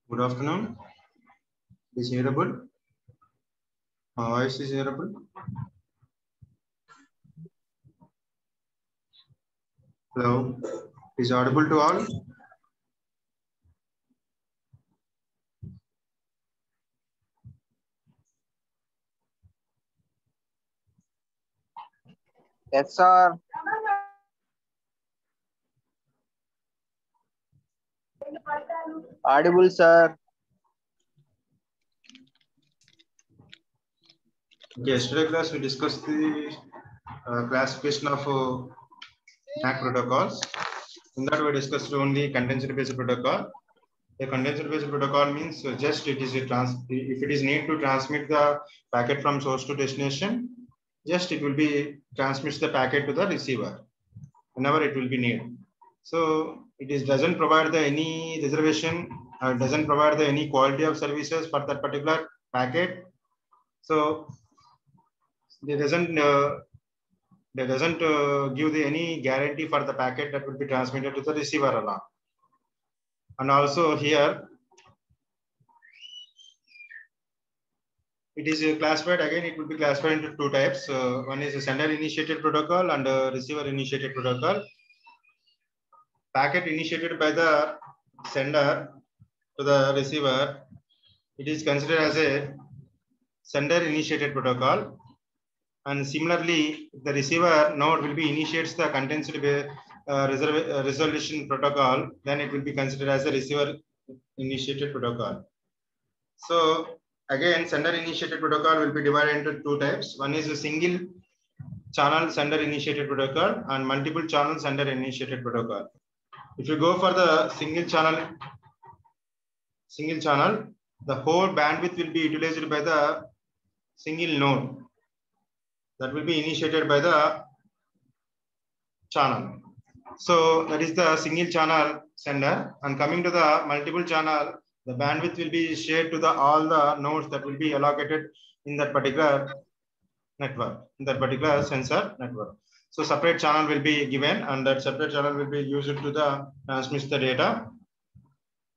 Good afternoon. Is hearable? My voice is hearable. Hello. Is audible to all? Yes, sir. Audible, sir. Yesterday class we discussed the classification of MAC protocols. In that we discussed only condenser-based protocol. A condenser-based protocol means just it is a if it is need to transmit the packet from source to destination, just it will be transmits the packet to the receiver whenever it will be needed. So it is doesn't provide the any reservation, doesn't provide the any quality of services for that particular packet. So they doesn't give the any guarantee for the packet that will be transmitted to the receiver along. And also here it is classified again. It will be classified into two types. One is a sender initiated protocol and a receiver initiated protocol. Packet initiated by the sender to the receiver, it is considered as a sender initiated protocol. And similarly, the receiver node will be initiates the condensed resolution protocol, then it will be considered as a receiver initiated protocol. So again, sender initiated protocol will be divided into two types. One is a single channel sender initiated protocol and multiple channel sender initiated protocol. If you go for the single channel, the whole bandwidth will be utilized by the single node that will be initiated by the channel. So that is the single channel sender. And coming to the multiple channel, the bandwidth will be shared to the all the nodes that will be allocated in that particular network, in that particular sensor network. So separate channel will be given, and that separate channel will be used to the transmit the data.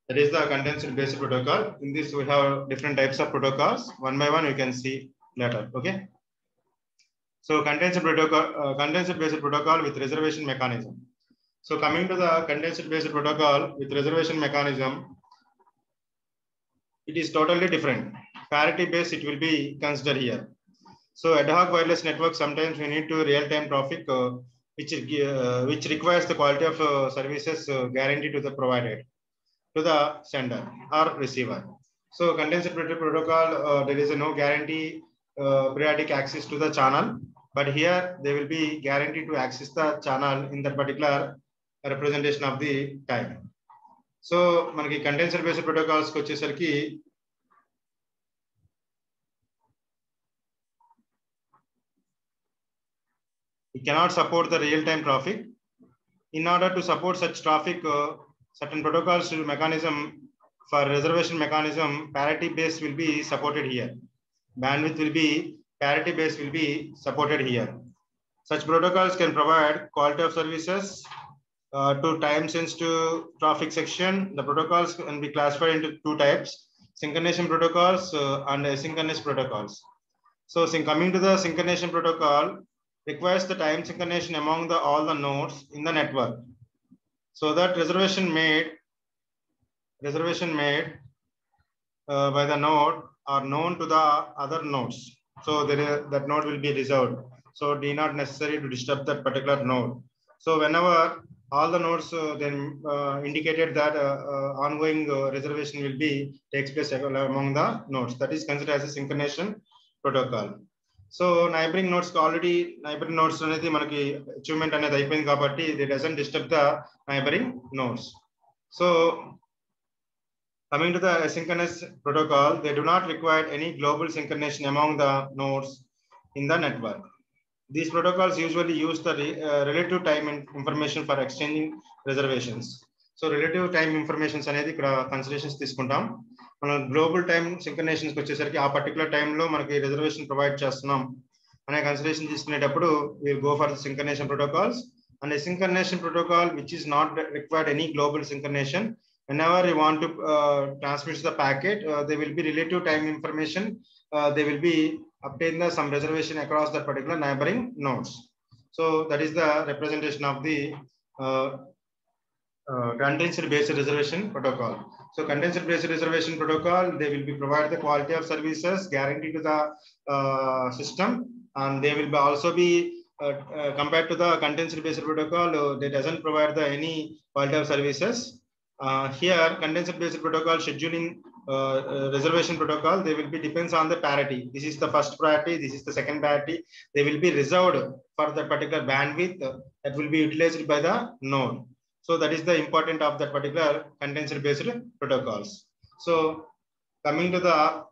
That is the condenser based protocol. In this, we have different types of protocols. One by one, you can see later. Okay. So condenser based protocol with reservation mechanism. So coming to the condenser based protocol with reservation mechanism, it is totally different. Parity based, it will be considered here. So ad hoc wireless network, sometimes we need to real time traffic, which requires the quality of services guaranteed to the provided to the sender or receiver. So condenser protocol, there is no guarantee periodic access to the channel, but here they will be guaranteed to access the channel in that particular representation of the time. So manaki condenser based protocols ko vachesariki it cannot support the real time traffic. In order to support such traffic, certain protocols mechanism for reservation mechanism, parity base will be supported here. Bandwidth will be parity base will be supported here. Such protocols can provide quality of services to time sensitive traffic section. The protocols can be classified into two types: synchronization protocols and asynchronous protocols. So coming to the synchronization protocol, requires the time synchronization among all the nodes in the network. So that reservation made by the node are known to the other nodes. So that node will be reserved. So it is not necessary to disturb that particular node. So whenever all the nodes then indicated that ongoing reservation will be takes place among the nodes. That is considered as a synchronization protocol. So neighboring nodes neighboring nodes anedi manaki achievement anedi ayipindi kabatti they doesn't disturb the neighboring nodes. So coming to the asynchronous protocol, they do not require any global synchronization among the nodes in the network. These protocols usually use the relative time information for exchanging reservations. So relative time information అనేది ఇక్కడ considerations తీసుకుంటాం. మనం global time సింక్రనైజేషన్కి వచ్చేసరికి ఆ particular టైంలో మనకి reservation provide చేస్తున్నాం అనే కన్సిడరేషన్ తీసుకునేటప్పుడు we'll go for the synchronization protocols. And a synchronization protocol which is not required any global synchronization, whenever you want to transmit the packet, there will be relative time information. They will be obtain some reservation across that particular neighboring nodes. So that is the representation of the contingent based reservation protocol. So contingent based reservation protocol, they will be provide the quality of services guarantee to the system, and they will be also be compared to the contingent based protocol, they doesn't provide the any quality of services. Here contingent based protocol scheduling reservation protocol, they will be depends on the parity. This is the first priority, this is the second priority. They will be reserved for the particular bandwidth that will be utilized by the node. So that is the important of that particular contingent based protocols. So coming to the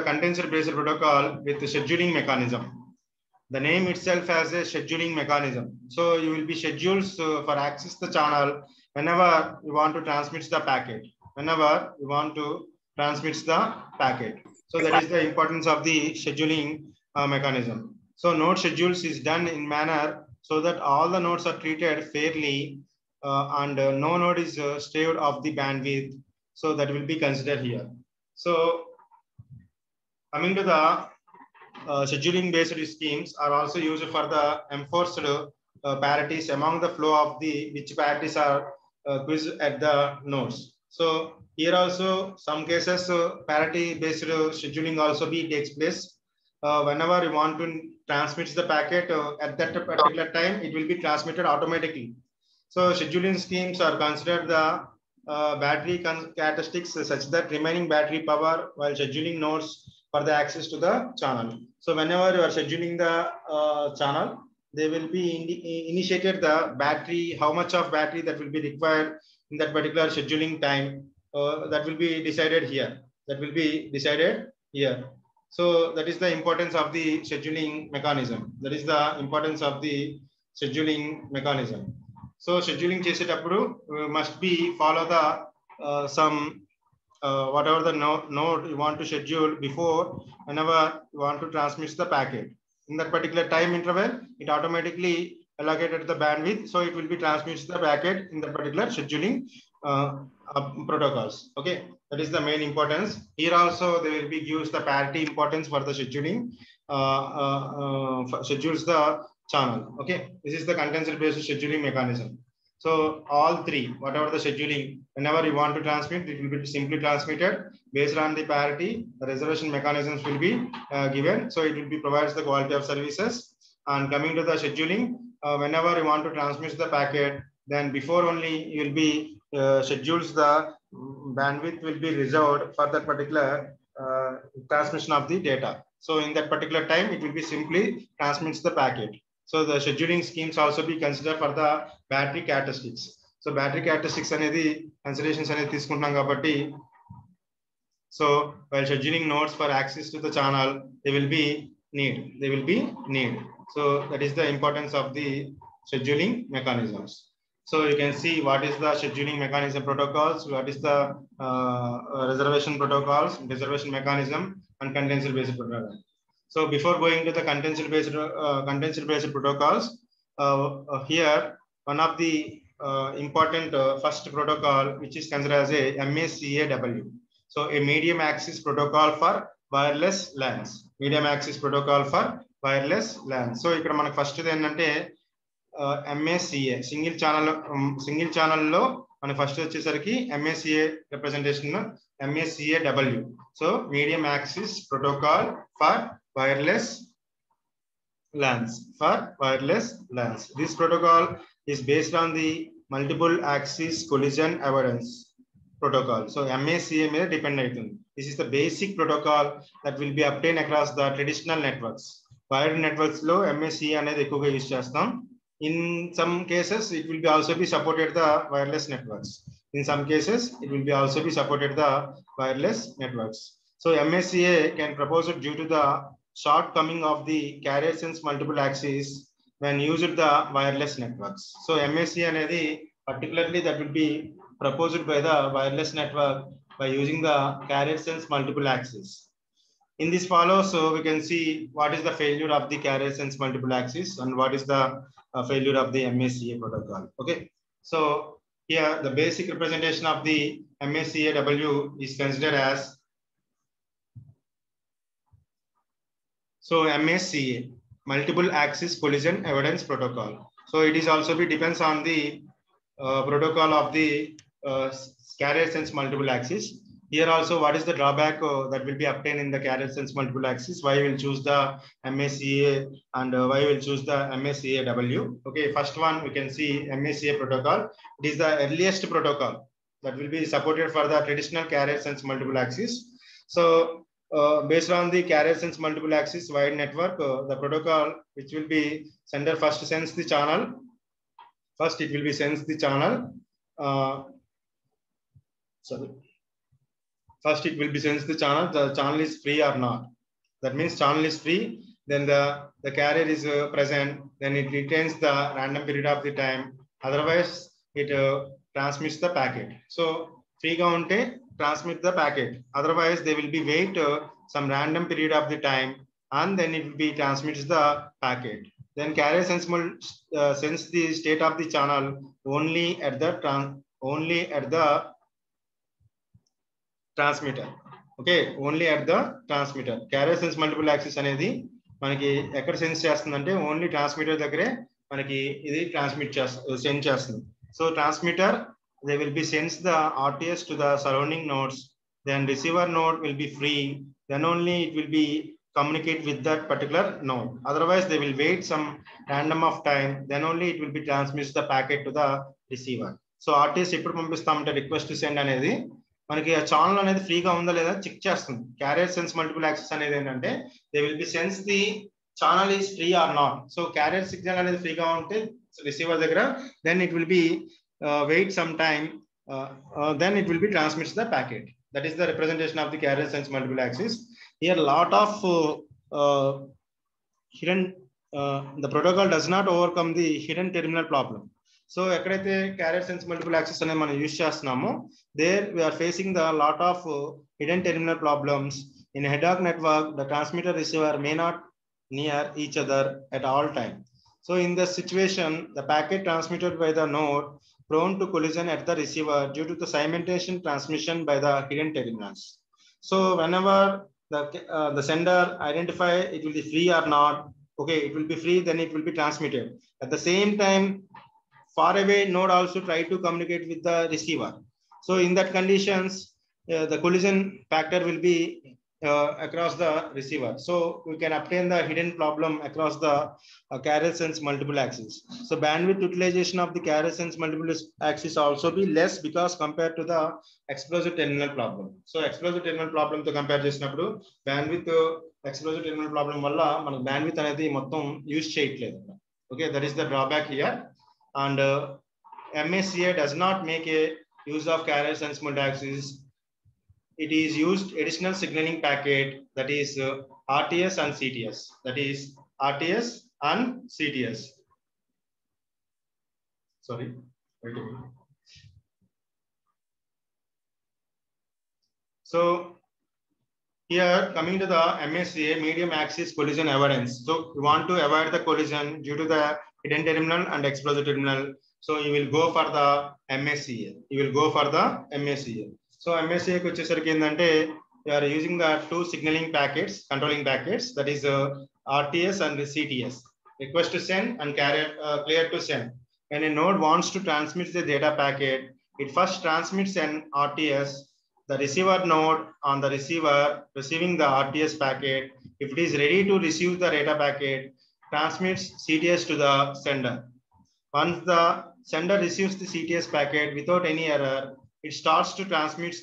contingent based protocol with the scheduling mechanism. The name itself has a scheduling mechanism. So you will be scheduled for access the channel whenever you want to transmit the packet. Whenever you want to transmit the packet. So that is the importance of the scheduling mechanism. So node schedules is done in manner so that all the nodes are treated fairly and no node is stripped of the bandwidth. So that will be considered here. So coming to the scheduling based schemes are also used for the enforced parities among the flow of the which parities are quizzed at the nodes. So here also some cases parity based scheduling also be takes place. Whenever you want to transmit the packet at that particular time, it will be transmitted automatically. So scheduling schemes are considered the battery characteristics such that remaining battery power while scheduling nodes for the access to the channel. So whenever you are scheduling the channel, they will be initiated the battery, how much of battery that will be required in that particular scheduling time. That will be decided here. That will be decided here. So that is the importance of the scheduling mechanism. That is the importance of the scheduling mechanism. So scheduling చేసేటప్పుడు must be follow the some whatever the node you want to schedule before whenever you want to transmit the packet. In that particular time interval, it automatically allocated the bandwidth. So it will be transmits the packet in the particular scheduling protocols. Okay, that is the main importance. Here also they will be gives the parity importance for the scheduling, schedules the channel. Okay, this is the contingent based scheduling mechanism. So all three, whatever the scheduling, whenever you want to transmit, it will be simply transmitted based on the parity. The reservation mechanisms will be given. So it will be provides the quality of services. And coming to the scheduling, whenever you want to transmit the packet, then before only you will be schedules the bandwidth will be reserved for that particular transmission of the data. So in that particular time, it will be simply transmits the packet. So the scheduling schemes also be considered for the battery characteristics. So battery characteristics అనేది considerations అనేది తీసుకుంటున్నాం కాబట్టి, so while scheduling nodes for access to the channel, they will be need. So that is the importance of the scheduling mechanisms. So you can see what is the scheduling mechanism protocols, what is the reservation protocols, reservation mechanism, and contingent based protocol. So before going to the contingent based protocols, here one of the important first protocol which is considered as a MACAW. So a medium access protocol for wireless LANs. Medium access protocol for wireless LANs. So ఇక్కడ మనకు first ఏంటంటే MACA single channel లో మన first వచ్చేసరికి MACA representation MACAW. So medium axis protocol for wireless LANs. This protocol is based on the multiple axis collision avoidance protocol. So MACA may depend on. This is the basic protocol that will be obtained across the traditional networks. Wired networks lo MACA అనేది ఎక్కువగా use చేస్తాం. In some cases, it will be also be supported the wireless networks. In some cases, it will be also be supported the wireless networks. So MACA can propose it due to the shortcoming of the carrier sense multiple axis when used the wireless networks. So MACA అనేది particularly that will be proposed by the wireless network by using the carrier sense multiple axis. In this follows, so we can see what is the failure of the carrier sense multiple axis and what is the failure of the MACA protocol. Okay, so here the basic representation of the MACAW is considered as, so MACA, multiple axis collision avoidance protocol. So it is also depends on the protocol of the carrier sense multiple axis. Here also, what is the drawback that will be obtained in the carrier sense multiple axis? Why will choose the MACA and why will choose the MACAW? Okay, first one we can see MACA protocol. It is the earliest protocol that will be supported for the traditional carrier sense multiple axis. So based on the carrier sense multiple axis wide network, the protocol which will be sender first sense the channel. First, it will be sense the channel. First, it will be sense the channel. The channel is free or not. That means channel is free. Then the carrier is present. Then it retains the random period of the time. Otherwise, it transmits the packet. So free count transmit the packet. Otherwise, they will be wait some random period of the time, and then it will be transmits the packet. Then carrier sense the state of the channel only at the transmitter. Okay, only at the transmitter. Carrier sense multiple axis అనేది మనకి ఎక్కడ sense చేస్తుందంటే only transmitter దగ్గరే మనకి ఇది send చేస్తుంది. So transmitter they will be sends the RTS to the surrounding nodes. Then receiver node will be free. Then only it will be communicate with that particular node. Otherwise, they will wait some random of time. Then only it will be transmits the packet to the receiver. So RTS ఎప్పుడు పంపిస్తామంటే request to send అనేది మనకి ఆ channel అనేది ఫ్రీగా ఉందా లేదా check చేస్తుంది. Carrier sense multiple access అనేది ఏంటంటే they will be sense the channel is free or not. So carrier signal అనేది ఫ్రీగా ఉంటే రిసీవర్ దగ్గర then it will be wait some time, then it will be transmits the packet. That is the representation of the carrier sense multiple axis. Here lot of hidden the protocol does not overcome the hidden terminal problem. So ekkadaithe carrier sense multiple axis ane మనం use చేస్తున్నామో there we are facing the lot of hidden terminal problems. In a head hoc network, the transmitter receiver may not near each other at all time. So in this situation, the packet transmitted by the node prone to collision at the receiver due to the simultaneous transmission by the hidden terminals. So whenever the sender identify it will be free or not, okay, it will be free, then it will be transmitted. At the same time, far away node also try to communicate with the receiver. So in that conditions, the collision factor will be across the receiver. So we can obtain the hidden problem across the carrier sense multiple axis. So bandwidth utilization of the carrier sense multiple axis also be less because compared to the explosive terminal problem. So explosive terminal problem to compare చేసినప్పుడు bandwidth explosive terminal problem వల్ల మనకు bandwidth అనేది మొత్తం use చేయట్లేదు. Okay, that is the drawback here. And MACA does not make a use of carrier sense multiple axis. It is used additional signaling packet, that is RTS and CTS. That is RTS and CTS. Sorry, wait a minute. So here coming to the MACA, medium axis collision avoidance. So you want to avoid the collision due to the hidden terminal and explosive terminal. So you will go for the MACA. You will go for the MACA. So MACA కి వచ్చేసరికి ఏంటంటే we are using the two signaling packets, controlling packets, that is RTS and CTS. Request to send and carrier clear to send. When a node wants to transmit the data packet, it first transmits an RTS. The receiver node on the receiver receiving the RTS packet, if it is ready to receive the data packet, transmits CTS to the sender. Once the sender receives the CTS packet without any error, it starts to transmitting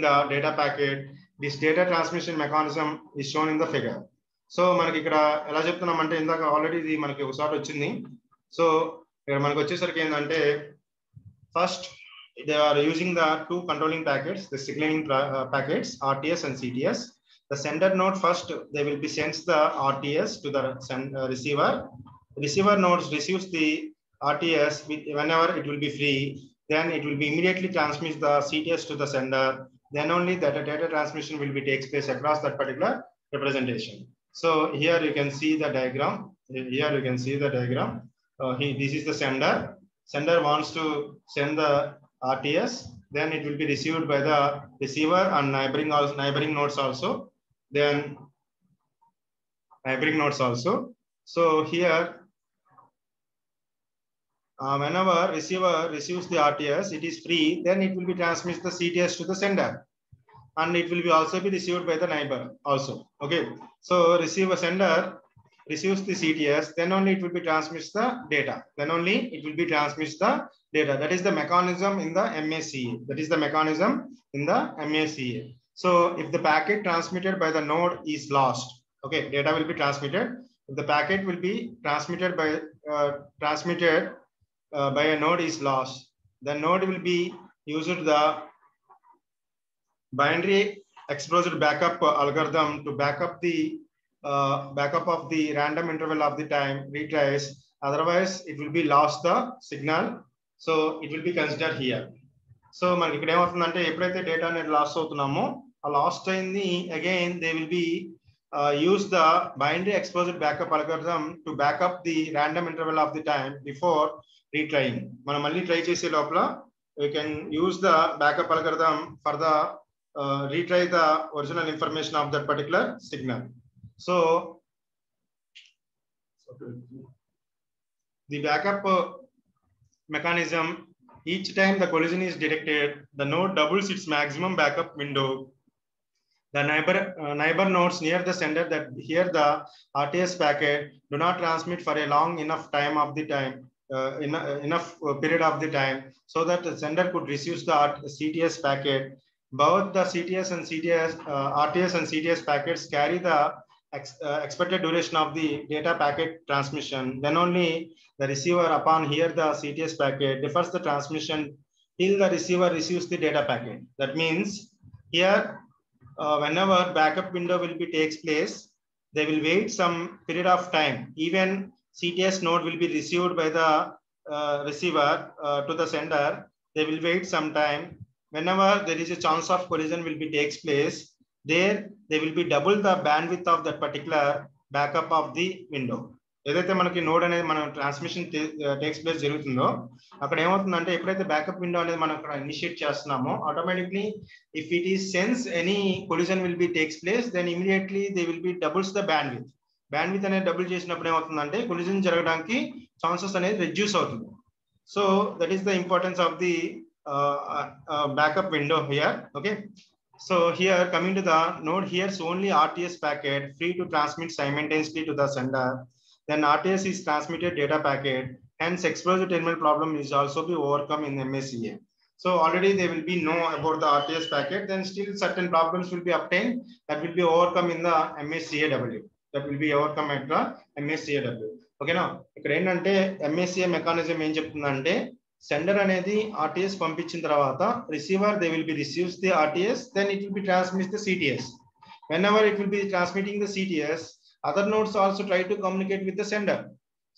the data packet. This data transmission mechanism is shown in the figure. So మనకి ఇక్కడ ఎలా చెప్తున్నామంటే ఇందాక already ఇది మనకి ఒకసారి వచ్చింది. So ఇక్కడ మనకి వచ్చేసరికి ఏంటంటే first they are using the two controlling packets, the signaling packets, RTS and CTS. The sender node first, they will be sends the RTS to the receiver. Receiver node receives the RTS whenever it will be free. Then it will be immediately transmit the CTS to the sender. Then only that data transmission will be takes place across that particular representation. So here you can see the diagram. Here you can see the diagram. This is the sender. sender wants to send the RTS, then it will be received by the receiver and neighboring nodes also. Then neighboring nodes also. So here, whenever receiver receives the RTS, it is free. Then it will be transmit the CTS to the sender, and it will be also be received by the neighbor also. Okay. So sender receives the CTS, then only it will be transmits the data. Then only it will be transmits the data. That is the mechanism in the MACA. That is the mechanism in the MACA. So if the packet transmitted by the node is lost, okay, data will be transmitted. If the packet will be transmitted by a node is lost, the node will be used the binary explosive backup algorithm to backup of the random interval of the time retrace. Otherwise, it will be lost the signal. So it will be considered here. So మనకి ఇక్కడ ఏమవుతుందంటే ఎప్పుడైతే data అనేది loss అవుతున్నామో ఆ last అయింది again they will be use the binary explosive backup algorithm to back up the random interval of the time before retrying. మనం మళ్ళీ try చేసే లోపల we can use the backup algorithm for the retry the original information of that particular signal. So the backup mechanism, each time the collision is detected, the node doubles its maximum backup window. The neighbor nodes near the sender that hear the RTS packet do not transmit for a long enough time of the time, enough period of the time, so that the sender could receive the CTS packet. Both the RTS and RTS and CTS packets carry the expected duration of the data packet transmission. Then only the receiver, upon hear the CTS packet, defers the transmission till the receiver receives the data packet. That means here, whenever backup window will be takes place, they will wait some period of time. Even CTS node will be received by the receiver to the sender. They will wait some time. Whenever there is a chance of collision will be takes place, there they will be double the bandwidth of that particular backup of the window. ఏదైతే మనకి node అనేది మనం transmission takes place జరుగుతుందో అక్కడ ఏమవుతుందంటే ఎప్పుడైతే backup window అనేది మనం అక్కడ ఇనిషియేట్ చేస్తున్నామో automatically if it is sense any collision will be takes place then immediately they will be doubles the bandwidth అనేది డబుల్ చేసినప్పుడు ఏమవుతుందంటే కొలిజన్ జరగడానికి ఛాన్సెస్ అనేది రెడ్యూస్ అవుతుంది. So that is the importance of the backup window here. Okay, so here coming to the node hears only RTS packet free to transmit simultaneously to the sender. Then RTS is transmitted data packet, hence explosive terminal problem is also be overcome in MACA. So already they will be know about the RTS packet, then still certain problems will be obtained that will be overcome in the MACAW. That will be overcome at the MACAW. Okay, now ఇక్కడ ఏంటంటే MACA mechanism ఏం చెప్తుందంటే sender అనేది RTS పంపించిన తర్వాత receiver they will B receives the RTS, then it will be transmits the CTS. Whenever it will be transmitting the CTS, other nodes also try to communicate with the sender.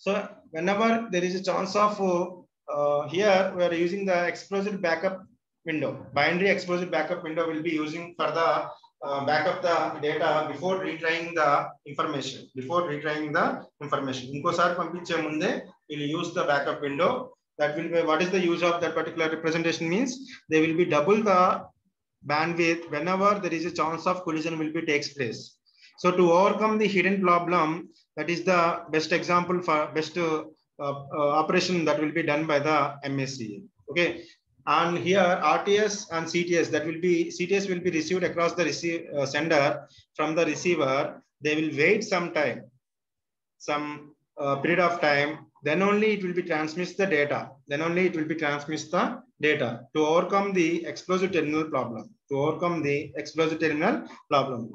So whenever there is a chance of here we are using the explosive backup window, binary explosive backup window will be using for the backup the data before retrying the information. ఇంకోసారి పంపించే ముందే will use the backup window. That will be what is the use of that particular representation means they will be double the bandwidth whenever there is a chance of collision will be takes place. So to overcome the hidden problem, that is the best example for best operation that will be done by the MACA. Okay, and here RTS and CTS CTS will be received across the sender from the receiver. They will wait some time, some period of time. Then only it will be transmits the data. To overcome the explosive terminal problem.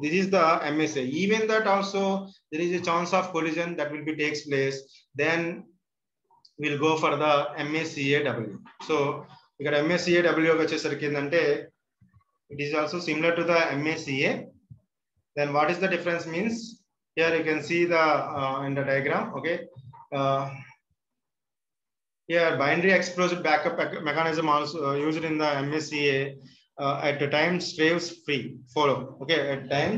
This is the MACA. Even that also there is a chance of collision that will be takes place. Then we'll go for the MACAW. So ఇక్కడ MACAW వచ్చేసరికి ఏంటంటే it is also similar to the MACA. Then what is the difference means? Here you can see the in the diagram. Okay. Here binary explosive backup mechanism also used in the MACA at time slaves free follow. Okay, at time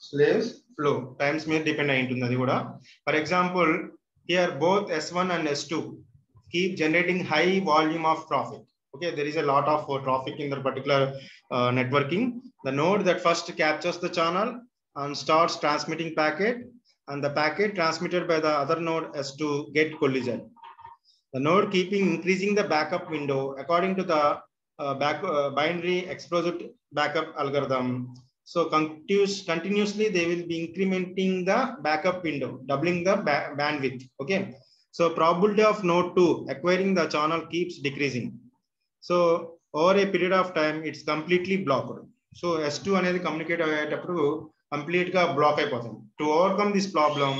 slaves flow times may depend ayi untundi adi kuda. For example, here both S1 and S2 keep generating high volume of traffic. Okay, there is a lot of traffic in the particular networking. The node that first captures the channel and starts transmitting packet, and the packet transmitted by the other node has to get collision. The node keeping increasing the backup window according to the binary explosive backup algorithm. So continuously they will be incrementing the backup window, doubling the bandwidth. Okay. So probability of node 2 acquiring the channel keeps decreasing. So over a period of time, it's completely blocked. So S2 అనేది communicate అయ్యేటప్పుడు complete గా block అయిపోతుంది. To overcome this problem,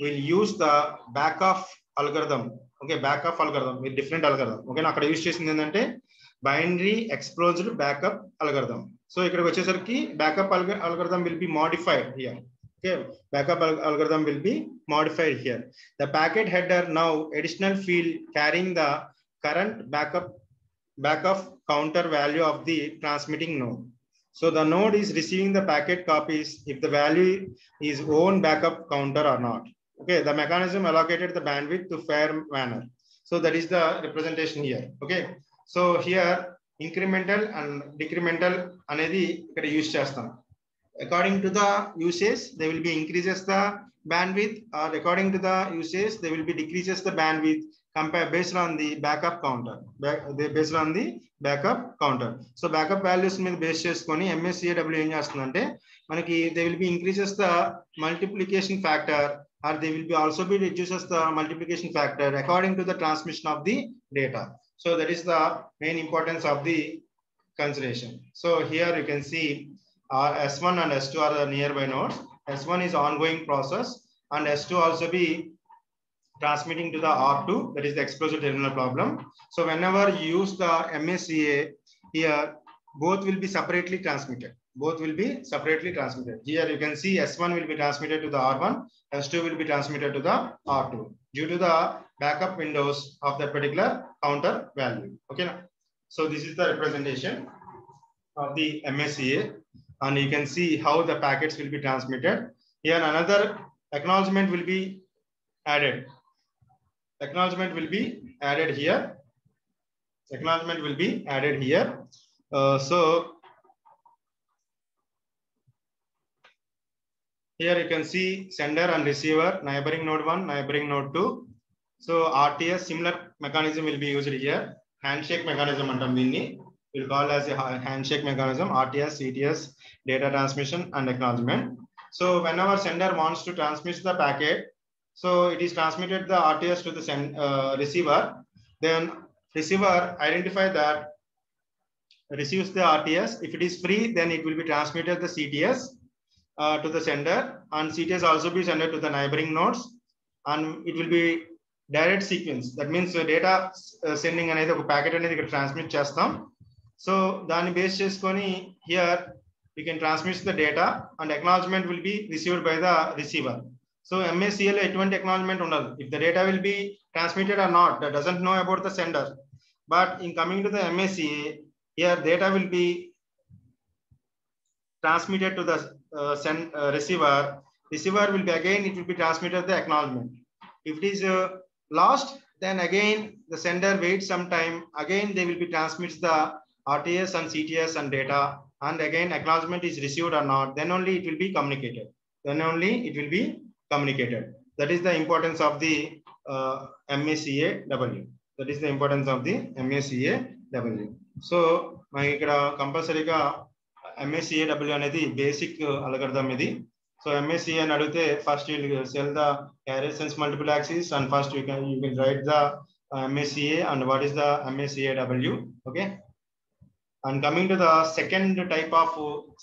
we'll use the backup algorithm. Okay, backup algorithm with different algorithm. Okay, అక్కడ use చేసింది ఏంటంటే binary explosive backup algorithm. So ఇక్కడికి వచ్చేసరికి backup algorithm will be modified here. Okay, backup algorithm will be modified here. The packet header now additional field carrying the current backup counter value of the transmitting node. So the node is receiving the packet copies if the value is own backup counter or not. Okay, the mechanism allocated the bandwidth to fair manner. So that is the representation here. Okay, so here incremental and decremental anedi ikkada use chestam. According to the usage, they will be increases the bandwidth, or according to the usage, they will be decreases the bandwidth based on the backup counter. Based on the backup counter. So backup values మీద base చేసుకొని MSCAW ఏం చేస్తుందంటే మనకి they will be increases the multiplication factor, or they will be also be reduces the multiplication factor according to the transmission of the data. So that is the main importance of the consideration. So here you can see S1 and S2 are the nearby nodes. S1 is ongoing process, and S2 also be transmitting to the R2, that is the explosive terminal problem. So whenever you use the MSCA here, both will be separately transmitted. Both will be separately transmitted. Here you can see S1 will be transmitted to the R1, S2 will be transmitted to the R2 due to the backup windows of that particular counter value. Okay. So this is the representation of the MSCA, and you can see how the packets will be transmitted. Here another acknowledgement will be added. Acknowledgement will be added here. Acknowledgement will be added here. So here you can see sender and receiver, neighboring node 1, neighboring node 2. So RTS similar mechanism will be used here. Handshake mechanism antam dinni will call as a handshake mechanism. RTS, CTS, data transmission and acknowledgement. So whenever sender wants to transmit the packet, so it is transmitted the RTS to the receiver. Then receiver identify that receives the RTS. If it is free, then it will be transmitted the CTS to the sender, and CTS also be sent to the neighboring nodes, and it will be direct sequence. That means data sending another packet and transmit chestam. So dani base cheskoni here we can transmit the data, and acknowledgement will be received by the receiver. So MSCA eటువంటి acknowledgement ఉండదు. If the data will be transmitted or not, that doesn't know about the sender. But in coming to the MSCA, here data will be transmitted to the receiver. Receiver will be again, it will be transmitted the acknowledgement. If it is lost, then again the sender waits some time. Again they will be transmits the RTS and CTS and data, and again acknowledgement is received or not. Then only it will be communicated. Then only it will be communicated. That is the importance of the MSCAW. That is the importance of the MSCAW. So మనకి ఇక్కడ కంపల్సరీగా MSCAW అనేది basic algorithm ఇది. So MSCA అని అడిగితే first you cell the carrier sense multiple axis, and first you can write the MSCA and what is the MSCAW. Okay. And coming to the second type of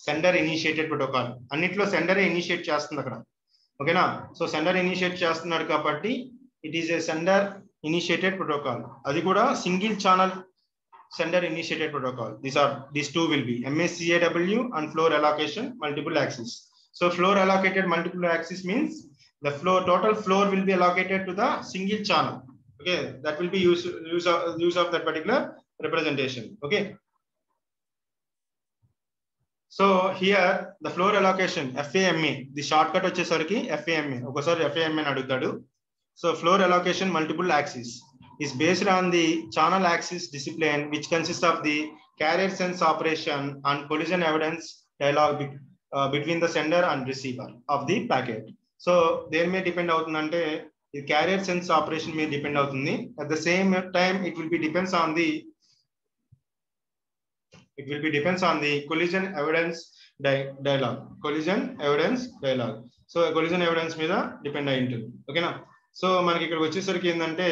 sender initiated protocol, అన్నిట్లో sender initiate చేస్తుంది అక్కడ. ఓకేనా. So sender initiate చేస్తున్నాడు కాబట్టి it is a sender initiated protocol. అది కూడా single channel sender initiated protocol. These two will be MSCAW and floor allocation multiple axis. So floor allocated multiple axis means the total floor will be allocated to the single channel. Okay, that will be use of that particular representation. Okay. So here the floor allocation FAMA, the shortcut వచ్చేసరికి FAMA. ఒకసారి FAMA అని అడుగుతాడు. So floor allocation multiple axis. is based on the channel axis discipline, which consists of the carrier sense operation and collision evidence dialogue between the sender and receiver of the packet. So there may depend అవుతుందంటే the carrier sense operation may depend అవుతుంది. At the same time, it will be depends on the collision evidence dialogue. Collision evidence dialogue. So collision evidence మీద depend అయి ఉంటుంది. ఓకేనా? So మనకి ఇక్కడ వచ్చేసరికి ఏంటంటే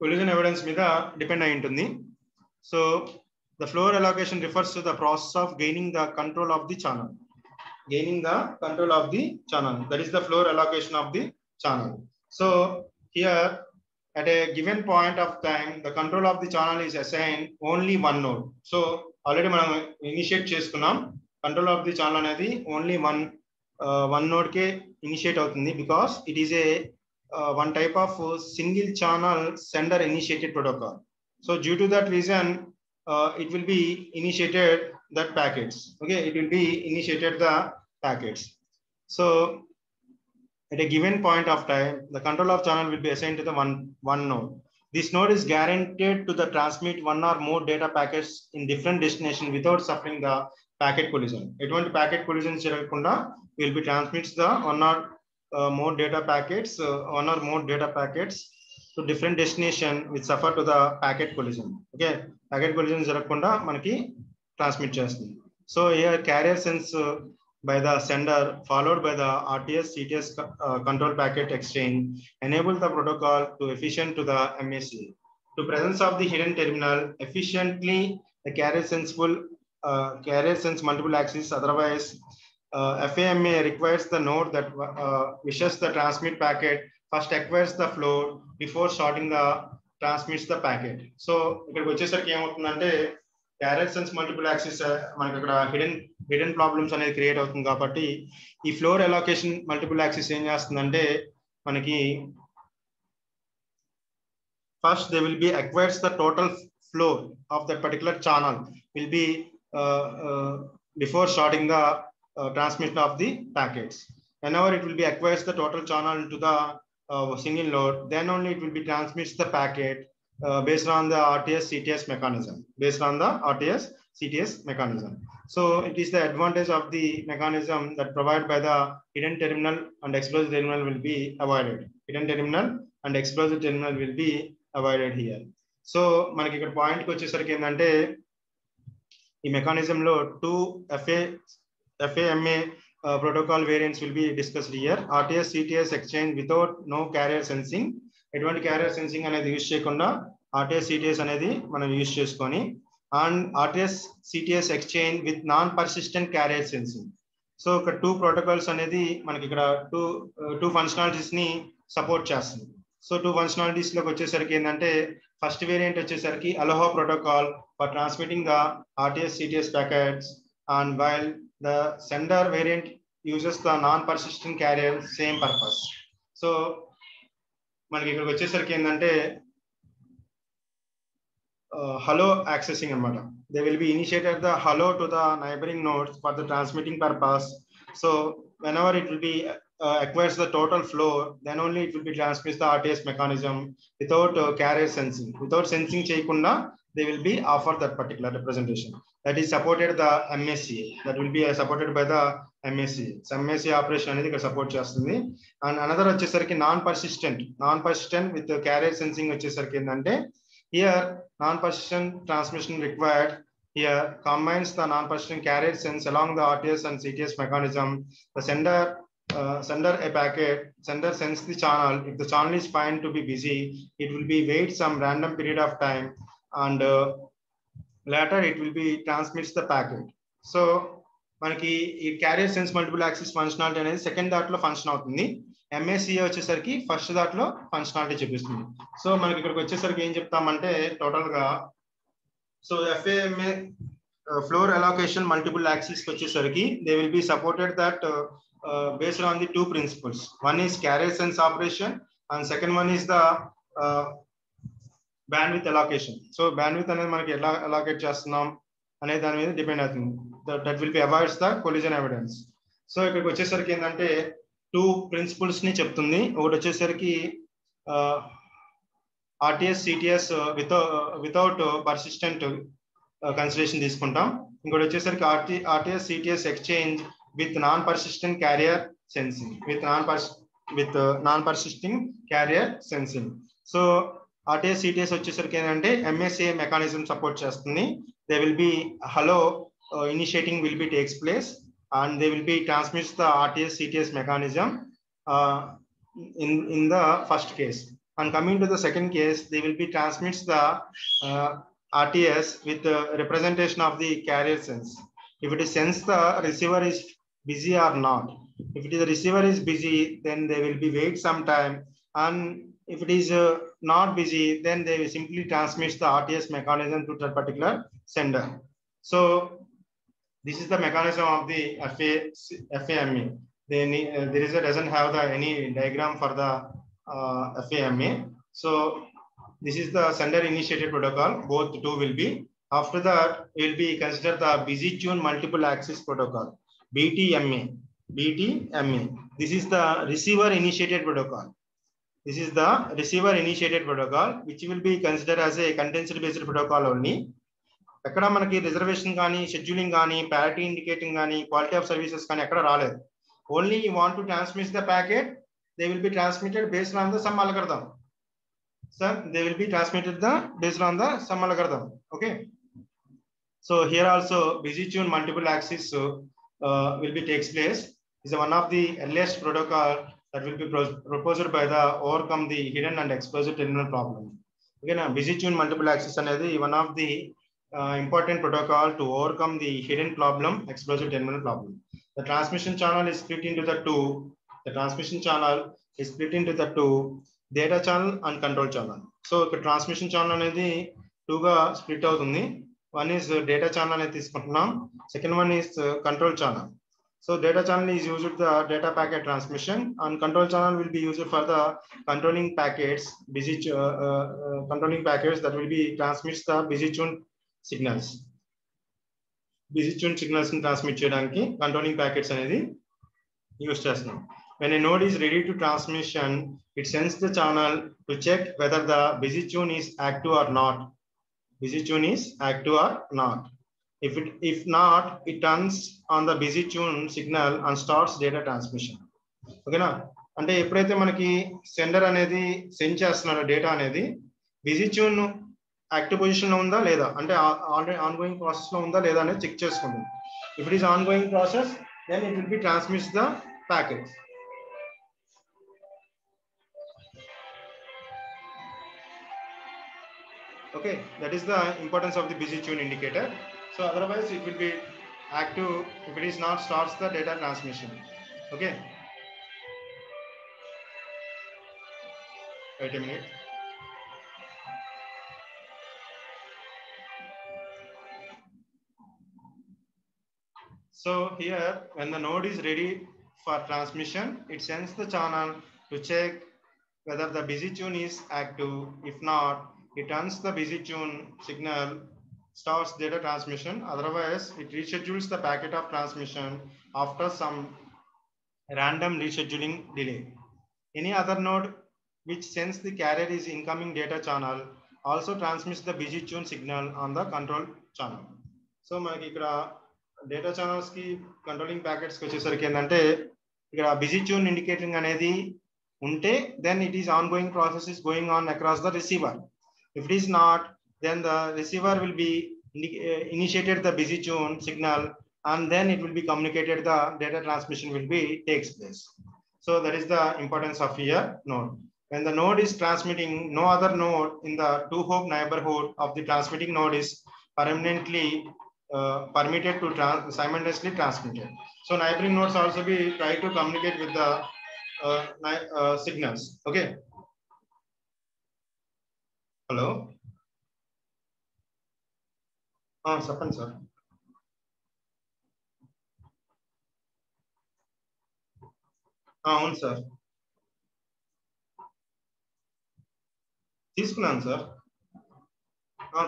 collision evidence మీద డిపెండ్ అయి ఉంటుంది. So the floor allocation refers to the process of gaining the control of the channel. Gaining the control of the channel. That is the floor allocation of the channel. So here at a given point of time, the control of the channel is assigned only one node. So already మనం initiate చేసుకున్నాం. Control of the channel అనేది only one node కే initiate అవుతుంది because it is a one type of single channel sender initiated protocol. So due to that reason, it will be initiated that packets. Okay, it will be initiated the packets. So at a given point of time, the control of channel will be assigned to the one node. This node is guaranteed to the transmit one or more data packets in different destination without suffering the packet collision. Eటువంటి packet collision జరగకుండా will be transmits the one or more data packets to different destination which suffer to the packet collision. Okay, packet collision జరగకుండా మనకి transmit చేస్తుంది. So here carrier sense by the sender followed by the RTS CTS control packet exchange enable the protocol to efficient to the MAC. To presence of the hidden terminal efficiently, the carrier sense multiple axis. Otherwise, FAMA requires the node that wishes the transmit packet first acquires the flow before starting the transmits the packet. So ikkadiki vachesariki em avutundante carrier sense multiple axis మనకి అక్కడ hidden problems అనేది create అవుతుంది కాబట్టి ఈ floor allocation multiple axis ఏం చేస్తుందంటే మనకి first they will B acquires the total flow of that particular channel will be before starting the transmission of the packets. Whenever it will be acquires the total channel into the single node, then only it will be transmits the packet based on the RTS CTS mechanism. So it is the advantage of the mechanism that provided by the hidden terminal and explosive terminal will be avoided. Hidden terminal and explosive terminal will be avoided here. So మనకి ఇక్కడ point కి వచ్చేసరికి ఏంటంటే ఈ mechanism లో 2 FAMA protocol variants will be discussed here. RTS CTS exchange without no carrier sensing. ఎటువంటి carrier sensing అనేది use చేయకుండా RTS CTS అనేది మనం యూజ్ చేసుకొని and RTS CTS exchange with non persistent carrier sensing. So ఇక్కడ 2 protocols అనేది మనకి ఇక్కడ two functionalities ని సపోర్ట్ చేస్తుంది. సో 2 functionalities లోకి వచ్చేసరికి ఏంటంటే ఫస్ట్ వేరియంట్ వచ్చేసరికి ALOHA protocol for transmitting the RTS CTS packets, and while the sender variant uses the non-persistent carrier same purpose. So మనకి ఇక్కడికి వచ్చేసరికి ఏంటంటే hello accessing అన్నమాట. They will be initiated the hello to the neighboring nodes for the transmitting purpose. So whenever it will be acquires the total flow, then only it will be transmits the RTS mechanism without carrier sensing. Without sensing చేయకుండా they will be offered that particular representation. That is supported the MACA. That will be supported by the MACA. So MACA operation అనేది ఇక్కడ support చేస్తుంది. And another వచ్చేసరికి non persistent with carrier sensing వచ్చేసరికి ఏంటంటే here non-persistent transmission required here combines the non-persistent carrier sense along the RTS and CTS mechanism. The sender sends the channel. If the channel is found to be busy, it will be wait some random period of time, and later it will be transmits the packet. So మనకి ఈ carrier sense multiple access functionality అనేది second దాంట్లో function అవుతుంది. MACA వచ్చేసరికి first దాంట్లో functionality చూపిస్తుంది. So మనకి ఇక్కడికి వచ్చేసరికి ఏం చెప్తామంటే టోటల్ గా so FAMA floor allocation multiple access వచ్చేసరికి they will be supported that based on the 2 principles. One is carrier sense operation and second one is the bandwidth allocation. So bandwidth అనేది మనకి ఎలా allocate చేస్తున్నాం అనే దాని మీద depend అవుతుంది. That will be avoids the collision evidence. So ఇక్కడికి వచ్చేసరికి ఏంటంటే టూ ప్రిన్సిపల్స్ ని చెప్తుంది. ఒకటి వచ్చేసరికి RTS CTS without persistent consideration తీసుకుంటాం. ఇంకోటి వచ్చేసరికి RTS CTS exchange with non persistent carrier sensing with non-persisting carrier sensing. So RTS CTS వచ్చేసరికి ఏంటంటే MSA మెకానిజం సపోర్ట్ చేస్తుంది. They will be hello initiating will be takes place and they will be transmits the RTS CTS mechanism in the first case. And coming to the second case, they will be transmits the RTS with the representation of the carrier sense. If it is sense the receiver is busy or not. If it is the receiver is busy, then they will be wait some time, and if it is not busy, then they will simply transmit the RTS mechanism to that particular sender. So this is the mechanism of the FAME. There is doesn't have any diagram for the FAME. So this is the sender initiated protocol. Both two will be. After that, will be considered the busy tune multiple access protocol, BTMA. This is the receiver initiated protocol. This is the receiver initiated protocol, which will be considered as a contention based protocol only. ఎక్కడ మనకి reservation కానీ scheduling కానీ parity indicating కానీ quality of services కానీ ఎక్కడ రాలేదు. Only you want to transmit the packet, they will be transmitted based on the sum algorithm. Sir they will be transmitted the based on the sum algorithm. Okay, so here also busy tune multiple axis will be takes place. Is one of the earliest protocol that will be proposed by the overcome the hidden and explosive terminal problem. Again, busy tune multiple access anedi one of the important protocol to overcome the hidden problem, explosive terminal problem. The transmission channel is split into the two. The transmission channel is split into the two, data channel and control channel. So the transmission channel anedi two ga split avutundi. One is data channel ani తీసుకుంటున్నాం. Second one is control channel. So data channel is used for the data packet transmission, and control channel will be used for the controlling packets, controlling packets that will be transmits the busy tune signals. Busy tune signals ni transmit cheyadaniki controlling packets anedi use చేస్తున్నాం. When a node is ready to transmission, it sends the channel to check whether the busy tune is active or not. Busy tune is active or not. If not, it turns on the busy tune signal and starts data transmission. Okay na? అంటే ఎప్పుడైతే మనకి sender అనేది send చేస్తున్నారో data అనేది busy tune active position లో ఉందా లేదా, అంటే ఆల్రెడీ ఆన్ గోయింగ్ ప్రాసెస్ లో ఉందా లేదా అనేది చెక్ చేసుకుంటుంది. If it is on going process, then it will be transmits the packet. Okay, that is the importance of the busy tune indicator. So otherwise it will be active if it is not starts the data transmission. Okay, wait a minute. So here, when the node is ready for transmission, it sends the channel to check whether the busy tune is active. If not, it turns the busy tune signal, starts data transmission. Otherwise, it reschedules the packet of transmission after some random rescheduling delay. Any other node which sends the carrier is incoming data channel also transmits the busy tune signal on the control channel. So మనకి ఇక్కడ data channels కి controlling packets కి వచ్చేసరికి ఏంటంటే ఇక్కడ busy tune indicating అనేది ఉంటే then it is on going process is going on across the receiver. If it is not, then the receiver will be initiated the busy tune signal, and then it will be communicated, the data transmission will be takes place. So that is the importance of here node. When the node is transmitting, no other node in the two hop neighborhood of the transmitting node is permanently permitted to simultaneously transmitted. So neighboring nodes also be try to communicate with the signals. Okay. Hello. చెప్పండి sir. అవును sir, తీసుకున్నాను sir.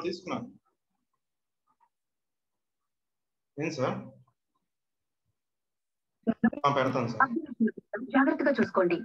తీసుకున్నాను. ఏం sir? పెడతాను sir. జాగ్రత్తగా చూసుకోండి.